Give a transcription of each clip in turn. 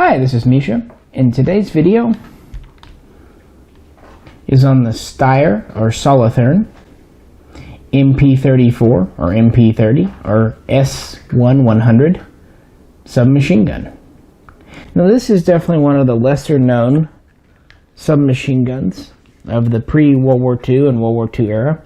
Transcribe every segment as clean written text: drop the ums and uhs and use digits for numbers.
Hi, this is Misha, and today's video is on the Steyr-Solothurn MP.34 or MP.30 or S1-100 submachine gun. Now this is definitely one of the lesser known submachine guns of the pre-World War II and World War II era,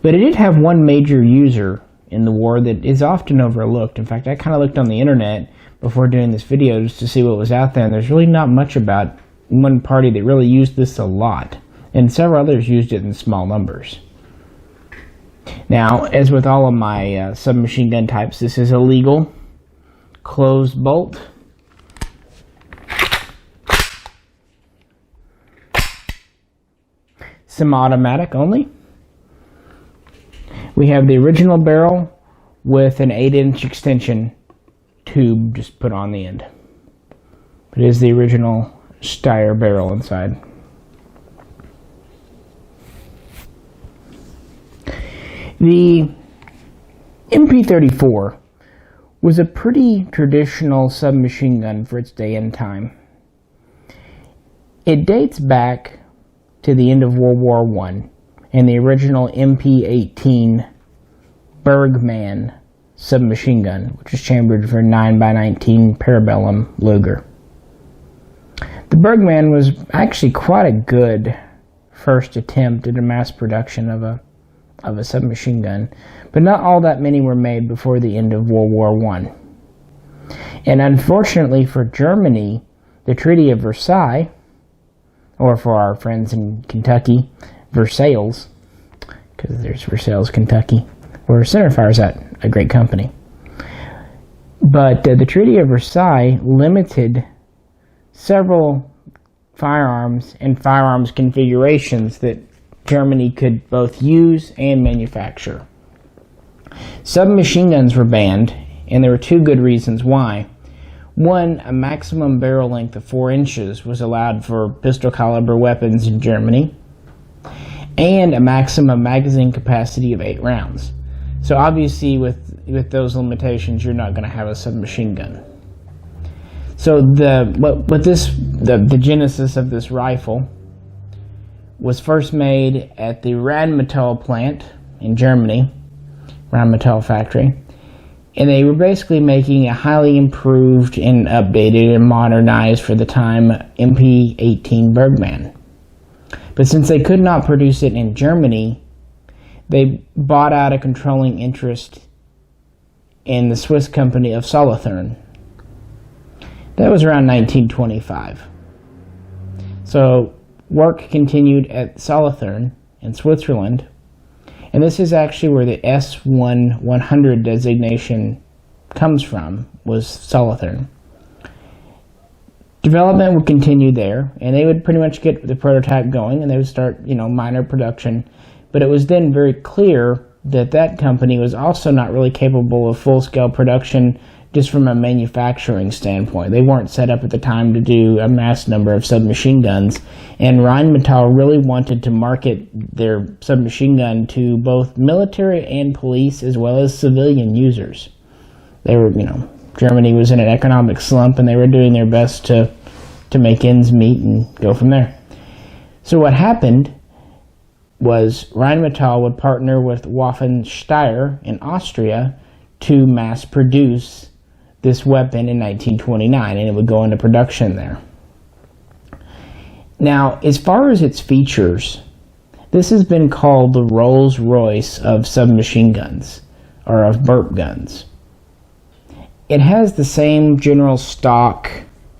but it did have one major user in the war that is often overlooked. In fact, I kind of looked on the internet before doing this video just to see what was out there, and there's really not much about one party that really used this a lot, and several others used it in small numbers. Now, as with all of my submachine gun types, this is a legal closed bolt. Semi-automatic only. We have the original barrel with an 8-inch extension tube just put on the end. It is the original Steyr barrel inside. The MP.34 was a pretty traditional submachine gun for its day and time. It dates back to the end of World War I and the original MP.18 Bergman submachine gun, which was chambered for 9x19 parabellum Luger. The Bergman was actually quite a good first attempt at a mass production of a submachine gun, but not all that many were made before the end of World War I. And unfortunately for Germany, the Treaty of Versailles, or for our friends in Kentucky, Versailles, because there's Versailles, Kentucky, where Centerfire's at, a great company. But the Treaty of Versailles limited several firearms and firearms configurations that Germany could both use and manufacture. Submachine guns were banned, and there were two good reasons why. One, a maximum barrel length of 4 inches was allowed for pistol caliber weapons in Germany, and a maximum magazine capacity of 8 rounds. So obviously with those limitations, you're not going to have a submachine gun. So the genesis of this rifle was first made at the Rheinmetall plant in Germany, Rheinmetall factory, and they were basically making a highly improved and updated and modernized for the time MP.18 Bergman. But since they could not produce it in Germany, they bought out a controlling interest in the Swiss company of Solothurn. That was around 1925. So work continued at Solothurn in Switzerland, and this is actually where the S1-100 designation comes from, was Solothurn. Development would continue there, and they would pretty much get the prototype going, and they would start, minor production. But it was then very clear that that company was also not really capable of full-scale production just from a manufacturing standpoint. They weren't set up at the time to do a mass number of submachine guns, and Rheinmetall really wanted to market their submachine gun to both military and police as well as civilian users. They were, Germany was in an economic slump, and they were doing their best to make ends meet and go from there. So what happened was Rheinmetall would partner with Steyr in Austria to mass produce this weapon in 1929, and it would go into production there. Now, as far as its features, this has been called the Rolls Royce of submachine guns, or of burp guns. It has the same general stock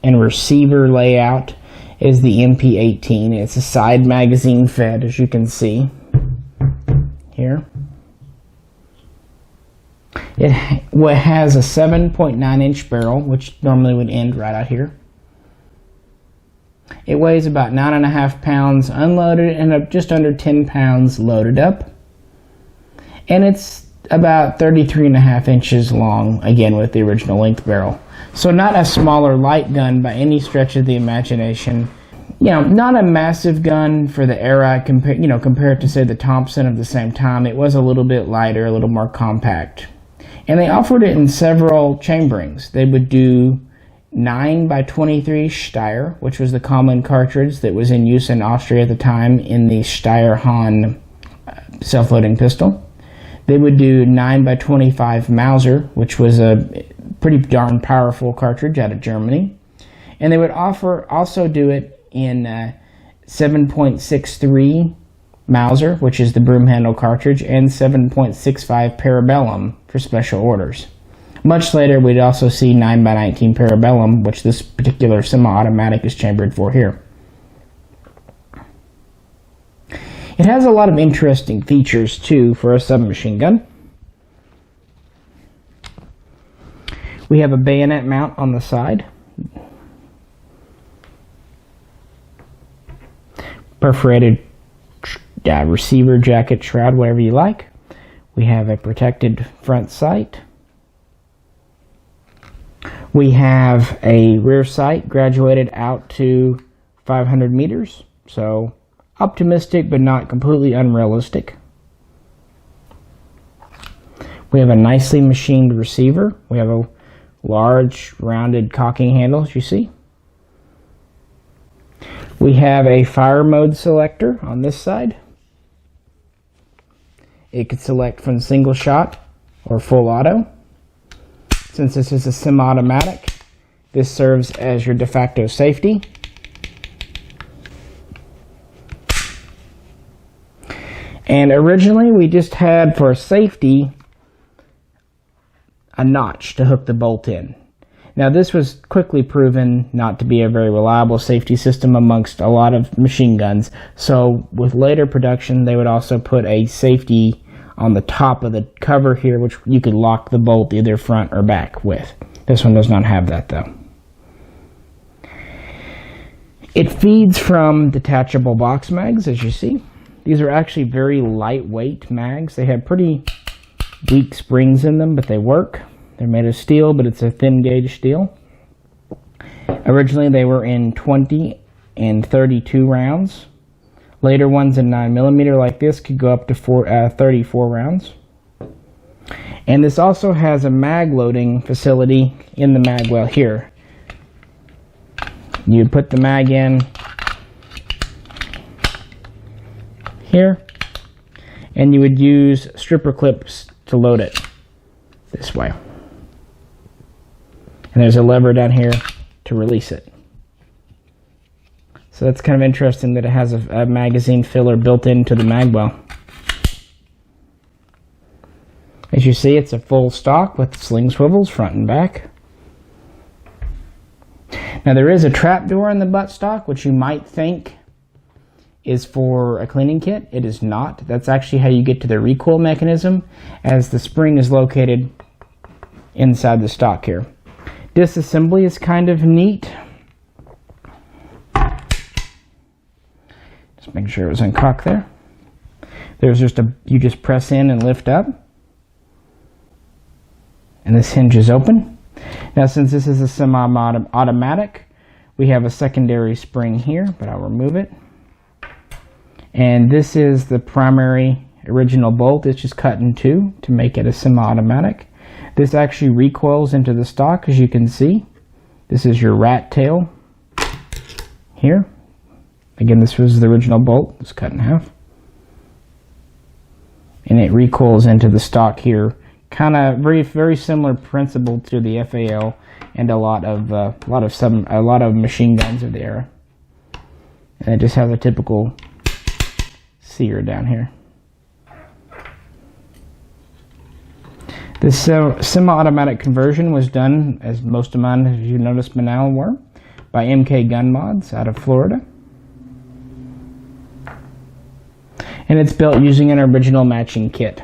and receiver layout as the MP.18. It's a side magazine fed, as you can see here. It has a 7.9-inch barrel, which normally would end right out here. It weighs about 9.5 pounds unloaded and just under 10 pounds loaded up. And it's about 33.5 inches long, again with the original length barrel. So not a smaller light gun by any stretch of the imagination. Not a massive gun for the era compared to, say, the Thompson of the same time. It was a little bit lighter, a little more compact. And they offered it in several chamberings. They would do 9x23 Steyr, which was the common cartridge that was in use in Austria at the time in the Steyr-Hahn self-loading pistol. They would do 9x25 Mauser, which was a pretty darn powerful cartridge out of Germany. And they would also do it in 7.63 Mauser, which is the broom handle cartridge, and 7.65 Parabellum for special orders. Much later, we'd also see 9x19 Parabellum, which this particular semi-automatic is chambered for here. It has a lot of interesting features, too, for a submachine gun. We have a bayonet mount on the side. Perforated receiver, jacket, shroud, whatever you like. We have a protected front sight. We have a rear sight graduated out to 500 meters, so optimistic but not completely unrealistic. We have a nicely machined receiver. We have a large rounded cocking handle, as you see. We have a fire mode selector on this side. It could select from single shot or full auto. Since this is a semi-automatic, this serves as your de facto safety. And originally we just had, for safety, a notch to hook the bolt in. Now this was quickly proven not to be a very reliable safety system amongst a lot of machine guns. So with later production they would also put a safety on the top of the cover here, which you could lock the bolt either front or back with. This one does not have that though. It feeds from detachable box mags, as you see. These are actually very lightweight mags. They have pretty weak springs in them, but they work. They're made of steel, but it's a thin gauge steel. Originally they were in 20 and 32 rounds. Later ones in 9mm like this could go up to 34 rounds. And this also has a mag loading facility in the mag well here. You put the mag in here, and you would use stripper clips to load it this way. And there's a lever down here to release it. So that's kind of interesting that it has a magazine filler built into the mag well. As you see, it's a full stock with sling swivels front and back. Now there is a trap door in the buttstock, which you might think is for a cleaning kit. It is not. That's actually how you get to the recoil mechanism, as the spring is located inside the stock here. Disassembly is kind of neat. Just make sure it was uncocked there. There's just you just press in and lift up, and this hinge is open. Now since this is a semi-automatic, we have a secondary spring here, but I'll remove it. And this is the primary original bolt. It's just cut in two to make it a semi-automatic. This actually recoils into the stock, as you can see. This is your rat tail here. Again, this was the original bolt. It's cut in half. And it recoils into the stock here. Kind of very similar principle to the FAL and a lot of machine guns of the era. And it just has a typical sear down here. This semi-automatic conversion was done, as most of mine, as you noticed by now, were by MK Gun Mods out of Florida. And it's built using an original matching kit.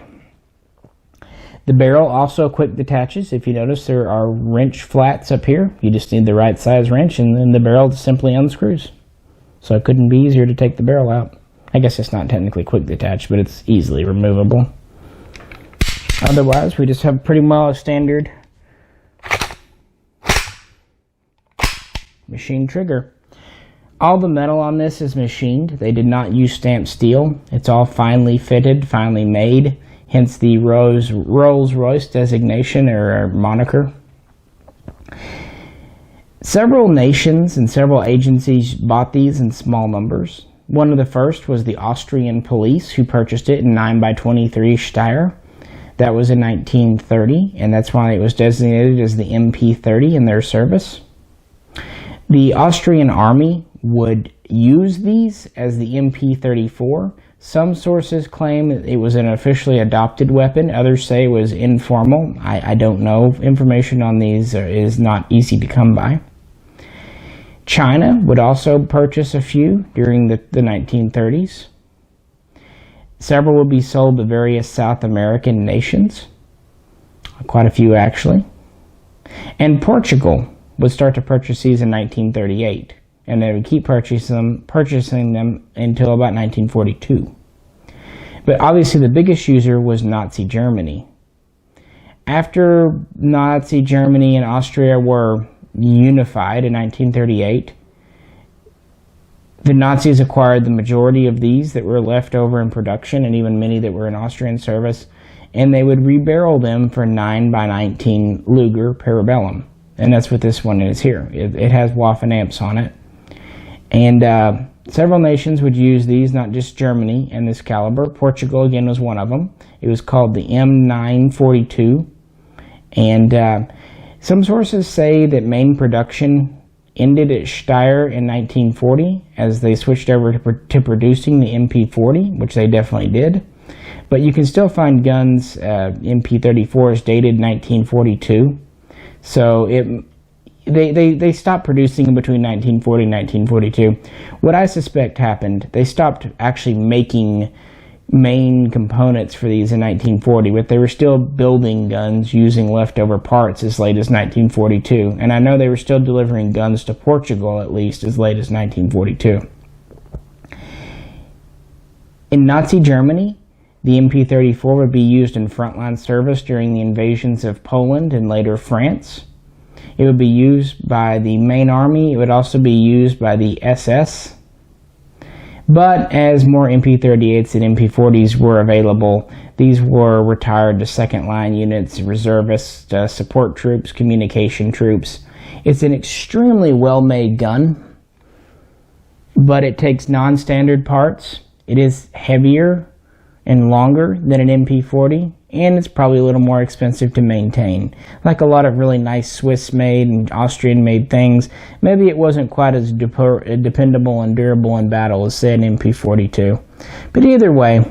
The barrel also quick detaches. If you notice, there are wrench flats up here. You just need the right size wrench, and then the barrel simply unscrews. So it couldn't be easier to take the barrel out. I guess it's not technically quick detached, but it's easily removable. Otherwise, we just have pretty well a standard machine trigger. All the metal on this is machined. They did not use stamped steel. It's all finely fitted, finely made, hence the Rolls Royce designation or moniker. Several nations and several agencies bought these in small numbers. One of the first was the Austrian police, who purchased it in 9x23 Steyr. That was in 1930, and that's why it was designated as the MP30 in their service. The Austrian army would use these as the MP.34. Some sources claim that it was an officially adopted weapon. Others say it was informal. I don't know. Information on these is not easy to come by. China would also purchase a few during the 1930s. Several would be sold to various South American nations. Quite a few, actually. And Portugal would start to purchase these in 1938. And they would keep purchasing them until about 1942. But obviously the biggest user was Nazi Germany. After Nazi Germany and Austria were unified in 1938, the Nazis acquired the majority of these that were left over in production, and even many that were in Austrian service, and they would rebarrel them for 9x19 Luger Parabellum. And that's what this one is here. It has Waffen amps on it. And several nations would use these, not just Germany and this caliber. Portugal, again, was one of them. It was called the M942. And some sources say that main production ended at Steyr in 1940 as they switched over to producing the MP40, which they definitely did. But you can still find guns, MP.34 is dated 1942. So they stopped producing them between 1940 and 1942. What I suspect happened, they stopped actually making main components for these in 1940, but they were still building guns using leftover parts as late as 1942. And I know they were still delivering guns to Portugal at least as late as 1942. In Nazi Germany, the MP.34 would be used in frontline service during the invasions of Poland and later France. It would be used by the main army. It would also be used by the SS. But as more MP.38s and MP.40s were available, these were retired to second line units, reservists, support troops, communication troops. It's an extremely well-made gun, but it takes non-standard parts. It is heavier and longer than an MP.40, and it's probably a little more expensive to maintain. Like a lot of really nice Swiss-made and Austrian-made things, maybe it wasn't quite as dependable and durable in battle as, say, an MP.42. But either way,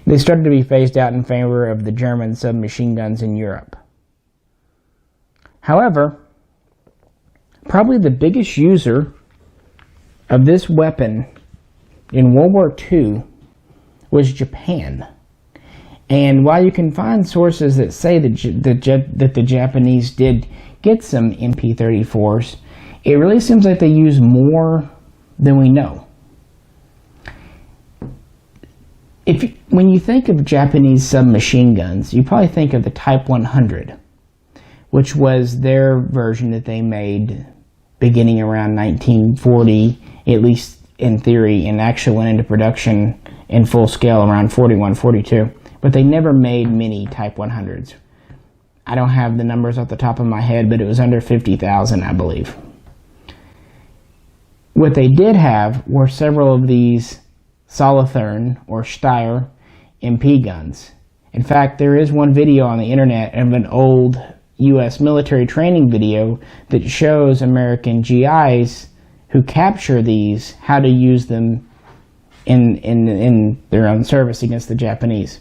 they started to be phased out in favor of the German submachine guns in Europe. However, probably the biggest user of this weapon in World War II was Japan. And while you can find sources that say that the Japanese did get some MP.34s, it really seems like they use more than we know. When you think of Japanese submachine guns, you probably think of the Type 100, which was their version that they made beginning around 1940, at least in theory, and actually went into production in full scale around 41, 42. But they never made many Type 100s. I don't have the numbers off the top of my head, but it was under 50,000, I believe. What they did have were several of these Solothurn or Steyr MP guns. In fact, there is one video on the internet of an old U.S. military training video that shows American GIs who capture these, how to use them in their own service against the Japanese.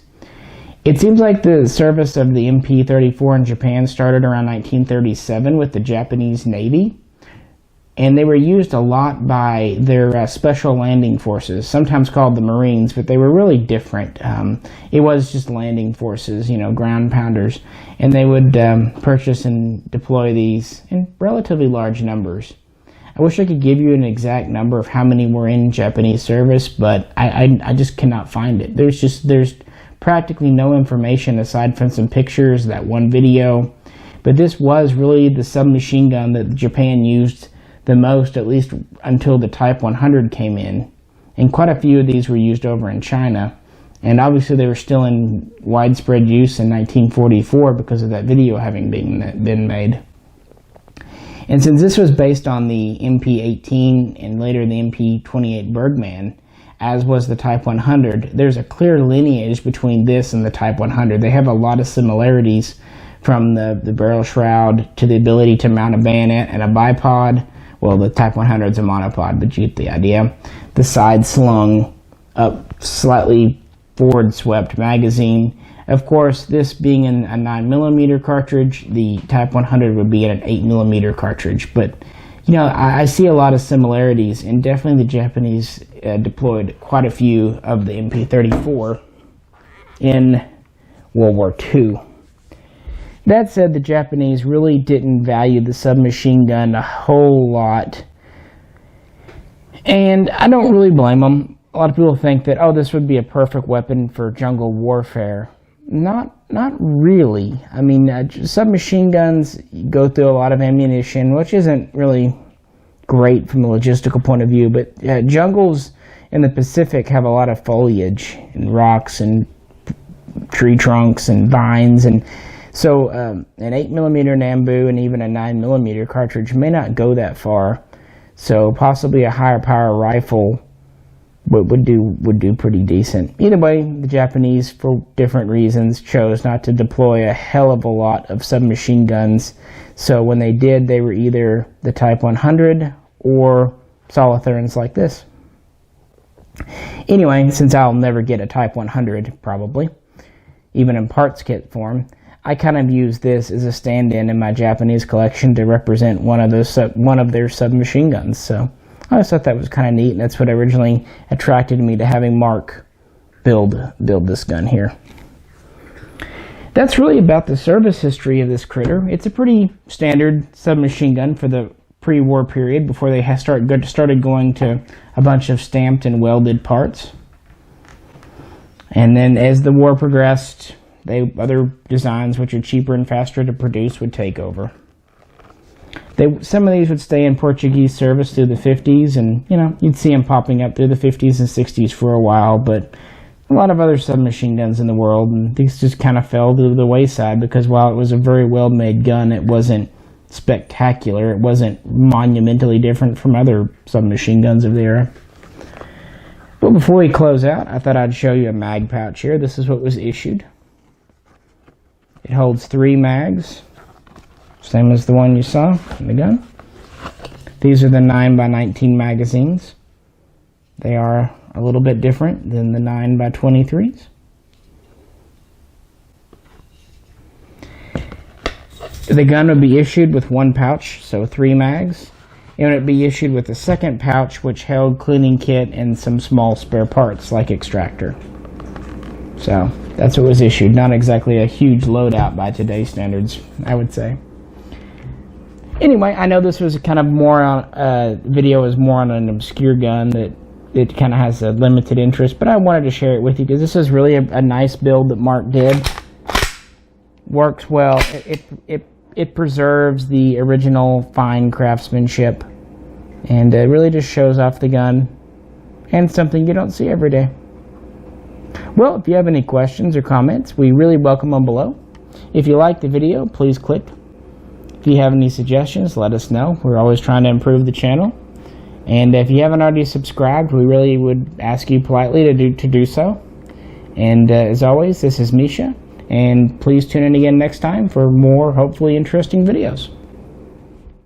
It seems like the service of the MP.34 in Japan started around 1937 with the Japanese Navy, and they were used a lot by their special landing forces, sometimes called the Marines, but they were really different. It was just landing forces, ground pounders, and they would purchase and deploy these in relatively large numbers. I wish I could give you an exact number of how many were in Japanese service, but I just cannot find it. There's practically no information aside from some pictures, that one video. But this was really the submachine gun that Japan used the most, at least until the Type 100 came in. And quite a few of these were used over in China. And obviously they were still in widespread use in 1944 because of that video having been made. And since this was based on the MP.18 and later the MP.28 Bergman, as was the Type 100, there's a clear lineage between this and the Type 100. They have a lot of similarities, from the barrel shroud to the ability to mount a bayonet and a bipod. Well, the Type 100 is a monopod, but you get the idea. The side slung up, slightly forward swept magazine. Of course, this being in a 9mm cartridge, the Type 100 would be in an 8mm cartridge. But, you know, I see a lot of similarities, and definitely the Japanese deployed quite a few of the MP.34 in World War II. That said, the Japanese really didn't value the submachine gun a whole lot, and I don't really blame them. A lot of people think that, oh, this would be a perfect weapon for jungle warfare. Not really. I mean, submachine guns go through a lot of ammunition, which isn't really great from a logistical point of view, but jungles in the Pacific have a lot of foliage and rocks and tree trunks and vines, and so an 8mm Nambu and even a 9mm cartridge may not go that far. So possibly a higher power rifle would do pretty decent. Either way, the Japanese, for different reasons, chose not to deploy a hell of a lot of submachine guns. So when they did, they were either the Type 100 or Solothurns like this. Anyway, since I'll never get a Type 100, probably, even in parts kit form, I kind of use this as a stand-in in my Japanese collection to represent one of their submachine guns. So I always thought that was kind of neat, and that's what originally attracted me to having Mark build this gun here. That's really about the service history of this critter. It's a pretty standard submachine gun for the pre-war period, before they started going to a bunch of stamped and welded parts. And then as the war progressed, other designs which are cheaper and faster to produce would take over. Some of these would stay in Portuguese service through the 50s, and you know, you'd see them popping up through the 50s and 60s for a while, but a lot of other submachine guns in the world, and these just kind of fell to the wayside, because while it was a very well-made gun, it wasn't spectacular. It wasn't monumentally different from other submachine guns of the era. But before we close out, I thought I'd show you a mag pouch here. This is what was issued. It holds 3 mags, same as the one you saw in the gun. These are the 9x19 magazines. They are a little bit different than the 9x23s. The gun would be issued with 1 pouch, so 3 mags. It would be issued with a second pouch, which held cleaning kit and some small spare parts like extractor. So that's what was issued. Not exactly a huge loadout by today's standards, I would say. Anyway, I know this was kind of more on video is more on an obscure gun that it kind of has a limited interest, but I wanted to share it with you because this is really a nice build that Mark did. Works well. It preserves the original fine craftsmanship, and it really just shows off the gun, and something you don't see every day. Well, if you have any questions or comments, we really welcome them below. If you like the video, please click. If you have any suggestions, let us know. We're always trying to improve the channel. And if you haven't already subscribed, we really would ask you politely to do so. And as always, this is Misha, and please tune in again next time for more hopefully interesting videos.